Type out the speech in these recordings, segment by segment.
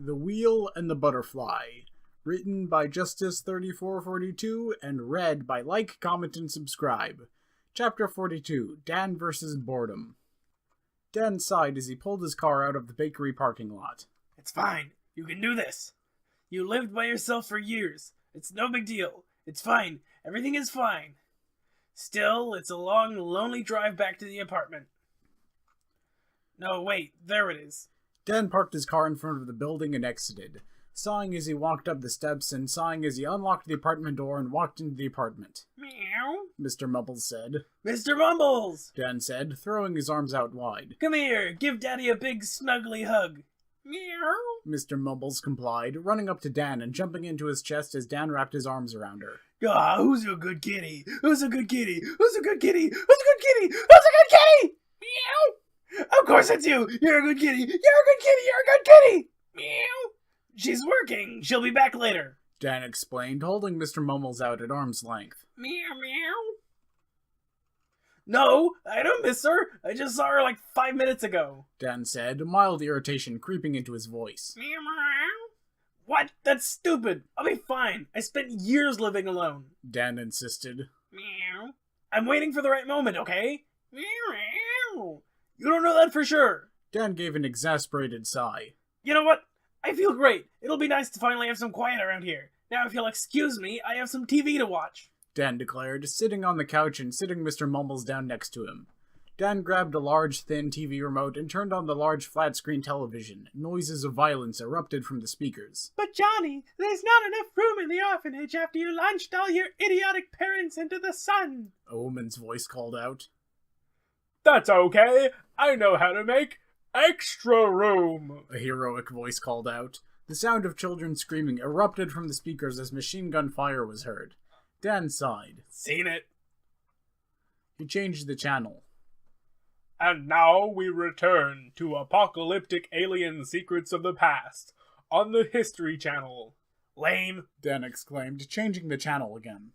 The Wheel and the Butterfly, written by Justice3442 and read by Like, Comment, and Subscribe. Chapter 42, Dan vs. Boredom. Dan sighed as he pulled his car out of the bakery parking lot. It's fine. You can do this. You lived by yourself for years. It's no big deal. It's fine. Everything is fine. Still, it's a long, lonely drive back to the apartment. No, wait. There it is. Dan parked his car in front of the building and exited, sighing as he walked up the steps and sighing as he unlocked the apartment door and walked into the apartment. Meow. Mr. Mumbles said. Mr. Mumbles! Dan said, throwing his arms out wide. Come here. Give Daddy a big, snuggly hug. Meow. Mr. Mumbles complied, running up to Dan and jumping into his chest as Dan wrapped his arms around her. Ah, who's a good kitty? Who's a good kitty? Who's a good kitty? Who's a good kitty? Who's a good kitty? Meow. Of course it's you. You're a good kitty. You're a good kitty. You're a good kitty. Meow. She's working. She'll be back later. Dan explained, holding Mr. Mumbles out at arm's length. Meow, meow. No, I don't miss her. I just saw her like 5 minutes ago. Dan said, mild irritation creeping into his voice. Meow, meow. What? That's stupid. I'll be fine. I spent years living alone. Dan insisted. Meow. I'm waiting for the right moment, okay? Meow, meow. You don't know that for sure. Dan gave an exasperated sigh. You know what? I feel great. It'll be nice to finally have some quiet around here. Now if you'll excuse me, I have some TV to watch. Dan declared, sitting on the couch and sitting Mr. Mumbles down next to him. Dan grabbed a large, thin TV remote and turned on the large flat-screen television. Noises of violence erupted from the speakers. But Johnny, there's not enough room in the orphanage after you launched all your idiotic parents into the sun. A woman's voice called out. That's okay. I know how to make extra room. A heroic voice called out. The sound of children screaming erupted from the speakers as machine gun fire was heard. Dan sighed. Seen it. He changed the channel. And now we return to Apocalyptic Alien Secrets of the Past on the History Channel. Lame, Dan exclaimed, changing the channel again.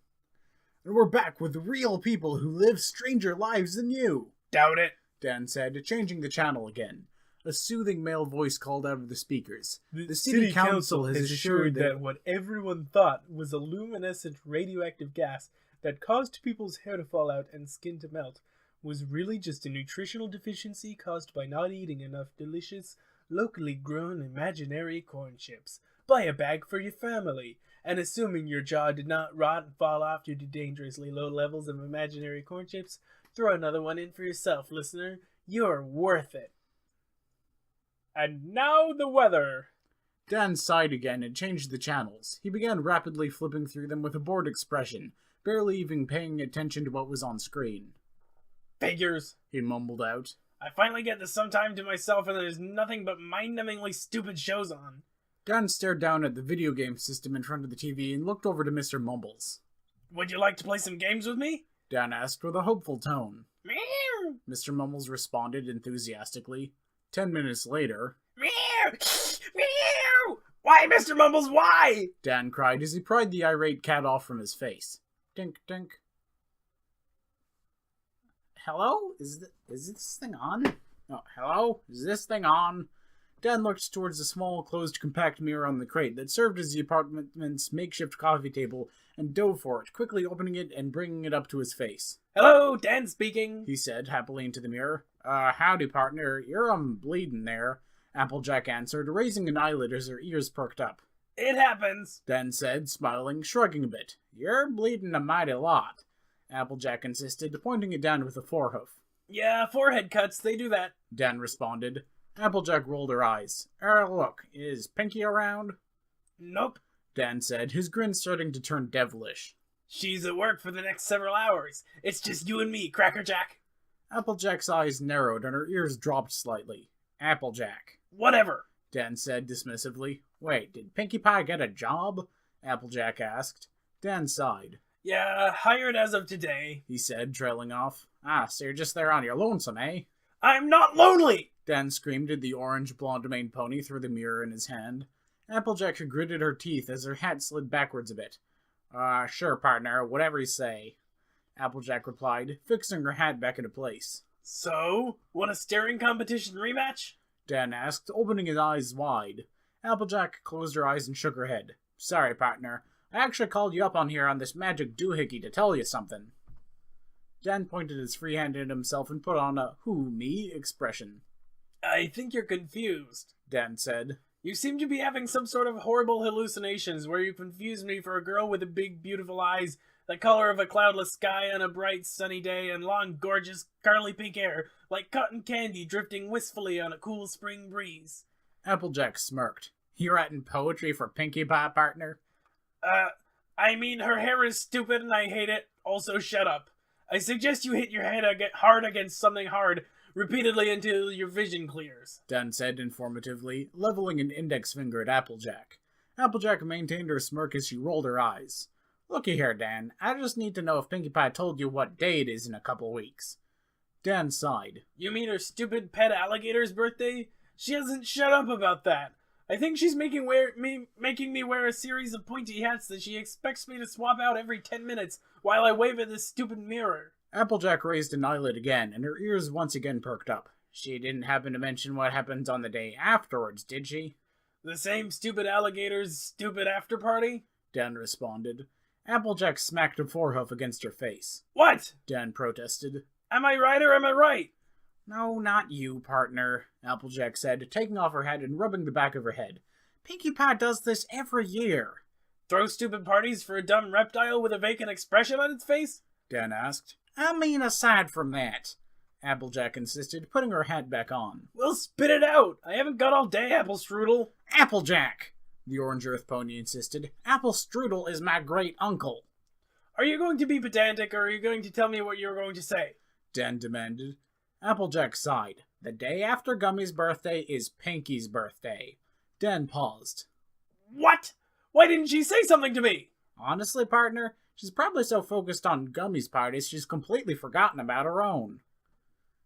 And we're back with real people who live stranger lives than you. Doubt it, Dan said, changing the channel again. A soothing male voice called out of the speakers. The City Council has assured that what everyone thought was a luminescent radioactive gas that caused people's hair to fall out and skin to melt was really just a nutritional deficiency caused by not eating enough delicious, locally grown imaginary corn chips. Buy a bag for your family, and assuming your jaw did not rot and fall off due to dangerously low levels of imaginary corn chips, throw another one in for yourself, listener. You're worth it. And now the weather. Dan sighed again and changed the channels. He began rapidly flipping through them with a bored expression, barely even paying attention to what was on screen. Figures, he mumbled out. I finally get to some time to myself and there's nothing but mind-numbingly stupid shows on. Dan stared down at the video game system in front of the TV and looked over to Mr. Mumbles. Would you like to play some games with me? Dan asked with a hopeful tone. Meow. Mr. Mumbles responded enthusiastically. 10 minutes later... Meow! Meow! Why, Mr. Mumbles, why? Dan cried as he pried the irate cat off from his face. Dink, dink. Hello? Is this thing on? Oh, hello? Is this thing on? Dan looked towards the small, closed, compact mirror on the crate that served as the apartment's makeshift coffee table and dove for it, quickly opening it and bringing it up to his face. Hello, Dan speaking, he said, happily into the mirror. Howdy, partner. You're, bleeding there, Applejack answered, raising an eyelid as her ears perked up. It happens, Dan said, smiling, shrugging a bit. You're bleeding a mighty lot, Applejack insisted, pointing it down with a forehoof. Yeah, forehead cuts, they do that, Dan responded. Applejack rolled her eyes. Look, is Pinky around? Nope, Dan said, his grin starting to turn devilish. She's at work for the next several hours. It's just you and me, Crackerjack. Applejack's eyes narrowed and her ears dropped slightly. Applejack. Whatever, Dan said dismissively. Wait, did Pinkie Pie get a job? Applejack asked. Dan sighed. Yeah, hired as of today, he said, trailing off. So you're just there on your lonesome, eh? I'm not lonely! Dan screamed at the orange blonde-maned pony through the mirror in his hand. Applejack gritted her teeth as her hat slid backwards a bit. Sure, partner, whatever you say, Applejack replied, fixing her hat back into place. So, want a staring competition rematch? Dan asked, opening his eyes wide. Applejack closed her eyes and shook her head. Sorry, partner. I actually called you up on here on this magic doohickey to tell you something. Dan pointed his free hand at himself and put on a who, me expression. I think you're confused, Dan said. You seem to be having some sort of horrible hallucinations where you confuse me for a girl with big, beautiful eyes, the color of a cloudless sky on a bright, sunny day, and long, gorgeous, curly pink hair, like cotton candy drifting wistfully on a cool spring breeze. Applejack smirked. You writing poetry for Pinkie Pie, partner? I mean, her hair is stupid and I hate it. Also, shut up. I suggest you hit your head hard against something hard, repeatedly until your vision clears, Dan said informatively, leveling an index finger at Applejack. Applejack maintained her smirk as she rolled her eyes. Looky here, Dan. I just need to know if Pinkie Pie told you what day it is in a couple weeks. Dan sighed. You mean her stupid pet alligator's birthday? She hasn't shut up about that. I think she's making me wear a series of pointy hats that she expects me to swap out every 10 minutes while I wave at this stupid mirror. Applejack raised an eyelid again, and her ears once again perked up. She didn't happen to mention what happens on the day afterwards, did she? The same stupid alligator's stupid after party? Dan responded. Applejack smacked a forehoof against her face. What? Dan protested. Am I right or am I right? No, not you, partner, Applejack said, taking off her hat and rubbing the back of her head. Pinkie Pie does this every year. Throw stupid parties for a dumb reptile with a vacant expression on its face? Dan asked. I mean, aside from that, Applejack insisted, putting her hat back on. Well, spit it out. I haven't got all day, Apple Strudel. Applejack, the Orange Earth Pony insisted. Apple Strudel is my great uncle. Are you going to be pedantic or are you going to tell me what you're going to say? Dan demanded. Applejack sighed. The day after Gummy's birthday is Pinkie's birthday. Dan paused. What? Why didn't she say something to me? Honestly, partner, she's probably so focused on Gummy's parties she's completely forgotten about her own.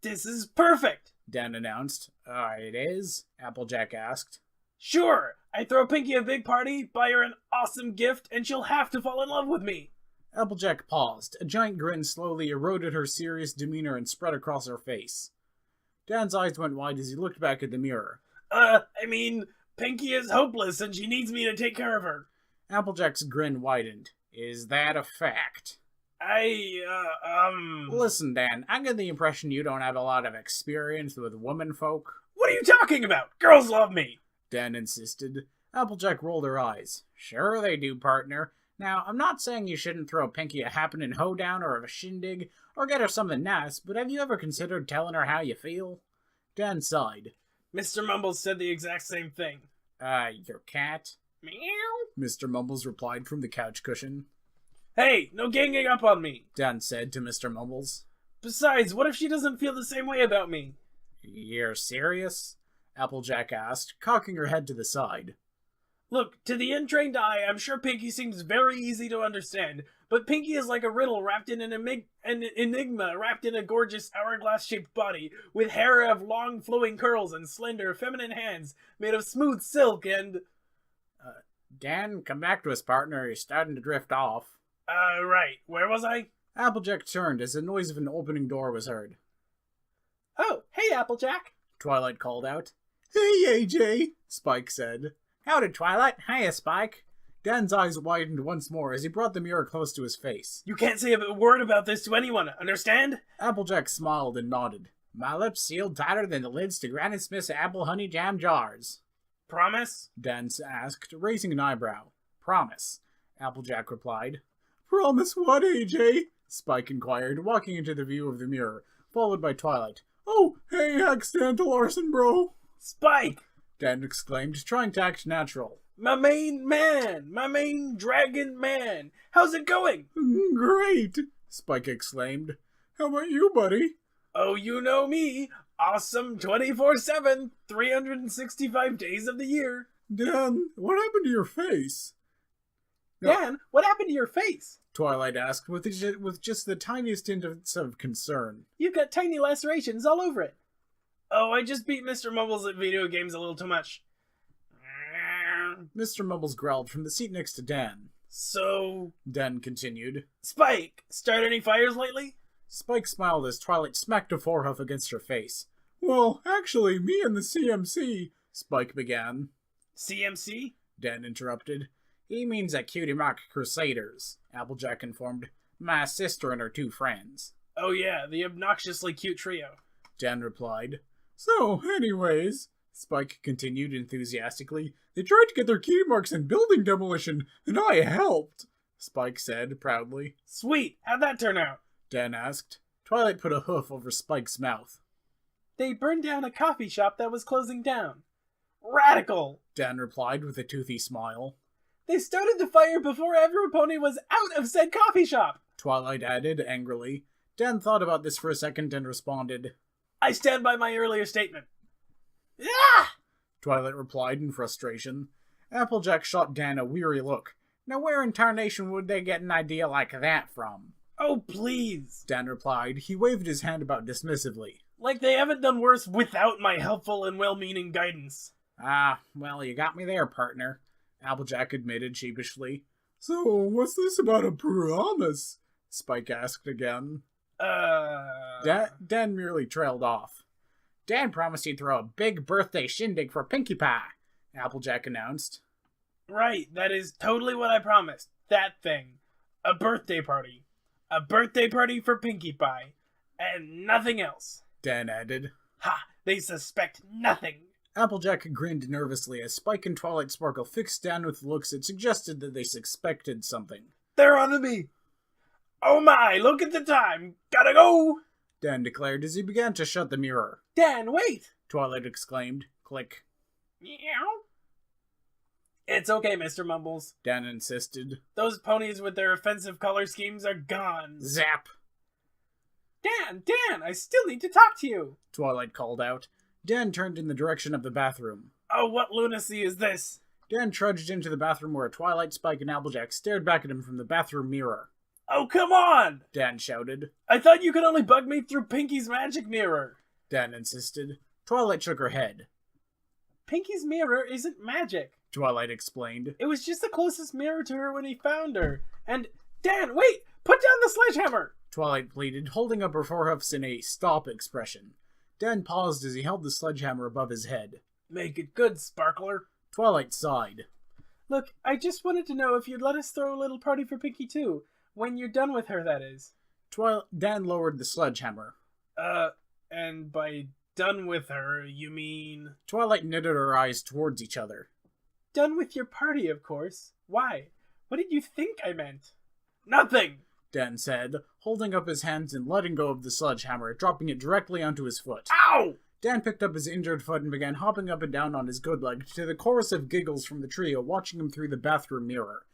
This is perfect, Dan announced. It is? Applejack asked. Sure, I throw Pinkie a big party, buy her an awesome gift, and she'll have to fall in love with me. Applejack paused. A giant grin slowly eroded her serious demeanor and spread across her face. Dan's eyes went wide as he looked back at the mirror. Pinkie is hopeless and she needs me to take care of her. Applejack's grin widened. Is that a fact? Listen, Dan, I get the impression you don't have a lot of experience with womenfolk. What are you talking about? Girls love me, Dan insisted. Applejack rolled her eyes. Sure they do, partner. Now, I'm not saying you shouldn't throw Pinkie a happening hoedown or a shindig, or get her something nice, but have you ever considered telling her how you feel? Dan sighed. Mr. Mumbles said the exact same thing. Your cat? Meow? Mr. Mumbles replied from the couch cushion. Hey, no ganging up on me, Dan said to Mr. Mumbles. Besides, what if she doesn't feel the same way about me? You're serious? Applejack asked, cocking her head to the side. Look, to the untrained eye, I'm sure Pinkie seems very easy to understand, but Pinkie is like a riddle wrapped in an enigma wrapped in a gorgeous hourglass-shaped body, with hair of long flowing curls and slender feminine hands made of smooth silk and... Dan, come back to us, partner. You're starting to drift off. Right. Where was I? Applejack turned as the noise of an opening door was heard. Oh, hey, Applejack, Twilight called out. Hey, AJ, Spike said. Howdy, Twilight. Hiya, Spike. Dan's eyes widened once more as he brought the mirror close to his face. You can't say a word about this to anyone, understand? Applejack smiled and nodded. My lips sealed tighter than the lids to Granny Smith's apple honey jam jars. Promise? Dan asked, raising an eyebrow. Promise, Applejack replied. Promise what, AJ? Spike inquired, walking into the view of the mirror, followed by Twilight. Oh, hey, accidental arson, bro. Spike! Dan exclaimed, trying to act natural. My main dragon man. How's it going? Great, Spike exclaimed. How about you, buddy? Oh, you know me. Awesome 24/7, 365 days of the year. Dan, what happened to your face? Dan, what happened to your face? Twilight asked with just the tiniest hint of concern. You've got tiny lacerations all over it. Oh, I just beat Mr. Mumbles at video games a little too much. Mr. Mumbles growled from the seat next to Dan. So... Dan continued. Spike, start any fires lately? Spike smiled as Twilight smacked a forehoof against her face. Well, actually, me and the CMC, Spike began. CMC? Dan interrupted. He means a Cutie Mark Crusaders, Applejack informed. My sister and her 2 friends. Oh yeah, the obnoxiously cute trio. Dan replied. So, anyways, Spike continued enthusiastically, they tried to get their Cutie Marks in building demolition, and I helped, Spike said proudly. Sweet, how'd that turn out? Dan asked. Twilight put a hoof over Spike's mouth. They burned down a coffee shop that was closing down. Radical, Dan replied with a toothy smile. They started the fire before every was out of said coffee shop, Twilight added angrily. Dan thought about this for a second and responded. I stand by my earlier statement. Yeah! Twilight replied in frustration. Applejack shot Dan a weary look. Now where in tarnation would they get an idea like that from? Oh, please, Dan replied. He waved his hand about dismissively. Like they haven't done worse without my helpful and well-meaning guidance. Ah, well, you got me there, partner, Applejack admitted sheepishly. So, what's this about a promise? Spike asked again. Dan merely trailed off. Dan promised he'd throw a big birthday shindig for Pinkie Pie, Applejack announced. Right, that is totally what I promised. That thing. A birthday party. A birthday party for Pinkie Pie. And nothing else. Dan added. Ha! They suspect nothing. Applejack grinned nervously as Spike and Twilight Sparkle fixed Dan with looks that suggested that they suspected something. They're onto me! Oh my, look at the time! Gotta go! Dan declared as he began to shut the mirror. Dan, wait! Twilight exclaimed. Click. Meow. It's okay, Mr. Mumbles, Dan insisted. Those ponies with their offensive color schemes are gone. Zap! Dan, I still need to talk to you! Twilight called out. Dan turned in the direction of the bathroom. Oh, what lunacy is this? Dan trudged into the bathroom where Twilight, Spike, and Applejack stared back at him from the bathroom mirror. Oh, come on! Dan shouted. I thought you could only bug me through Pinkie's magic mirror. Dan insisted. Twilight shook her head. Pinkie's mirror isn't magic, Twilight explained. It was just the closest mirror to her when he found her. And, Dan, wait! Put down the sledgehammer! Twilight pleaded, holding up her forehoofs in a stop expression. Dan paused as he held the sledgehammer above his head. Make it good, Sparkler. Twilight sighed. Look, I just wanted to know if you'd let us throw a little party for Pinkie too. When you're done with her, that is. Dan lowered the sledgehammer. And by done with her, you mean... Twilight knitted her eyes towards each other. Done with your party, of course. Why? What did you think I meant? Nothing! Dan said, holding up his hands and letting go of the sledgehammer, dropping it directly onto his foot. Ow! Dan picked up his injured foot and began hopping up and down on his good leg to the chorus of giggles from the trio watching him through the bathroom mirror.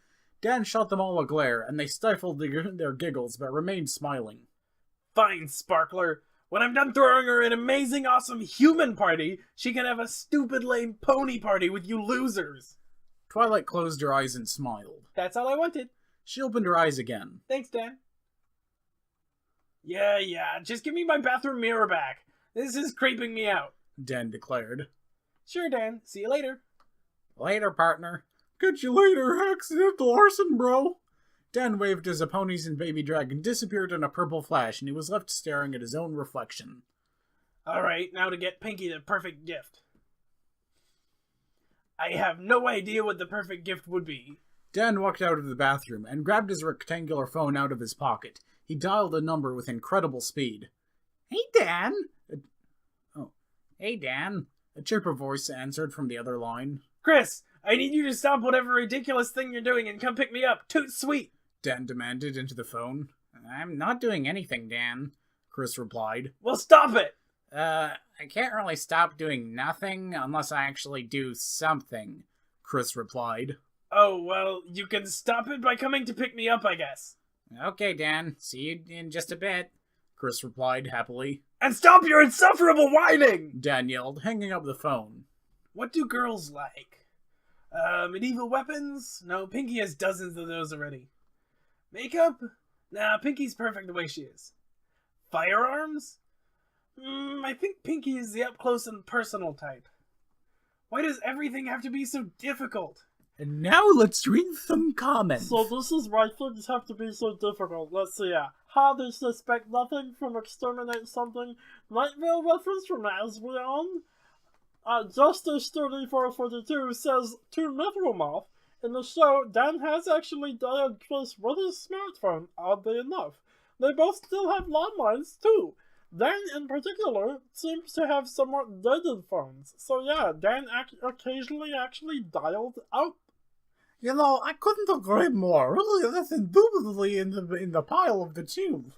Dan shot them all a glare, and they stifled their giggles but remained smiling. Fine, Sparkler. When I'm done throwing her an amazing, awesome human party, she can have a stupid, lame pony party with you losers. Twilight closed her eyes and smiled. That's all I wanted. She opened her eyes again. Thanks, Dan. Yeah, just give me my bathroom mirror back. This is creeping me out, Dan declared. Sure, Dan. See you later. Later, partner. Catch you later, accidental arson, bro. Dan waved as a ponies and baby dragon disappeared in a purple flash, and he was left staring at his own reflection. Alright, now to get Pinkie the perfect gift. I have no idea what the perfect gift would be. Dan walked out of the bathroom and grabbed his rectangular phone out of his pocket. He dialed a number with incredible speed. Hey, Dan! Hey, Dan! A chirper voice answered from the other line. Chris, I need you to stop whatever ridiculous thing you're doing and come pick me up. Toot sweet! Dan demanded into the phone. I'm not doing anything, Dan, Chris replied. Well, stop it! I can't really stop doing nothing unless I actually do something, Chris replied. Oh, well, you can stop it by coming to pick me up, I guess. Okay, Dan. See you in just a bit, Chris replied happily. And stop your insufferable whining! Dan yelled, hanging up the phone. What do girls like? Medieval weapons? No, Pinkie has dozens of those already. Makeup? Nah, Pinkie's perfect the way she is. Firearms? I think Pinkie is the up-close and personal type. Why does everything have to be so difficult? And now let's read some comments. So this is why things have to be so difficult. Let's see. How they suspect nothing from exterminate something. Night Vale reference from Asrion. Justice3442 says to Metromoth, in the show, Dan has actually dialed Chris with his smartphone, oddly enough. They both still have landlines, too. Dan, in particular, seems to have somewhat dated phones. So yeah, Dan occasionally actually dialed out. You know, I couldn't agree more. Really, that's indubitably in the pile of the tube.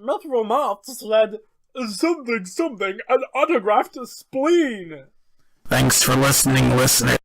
Metromoth said, something, an autographed spleen. Thanks for listening, listener.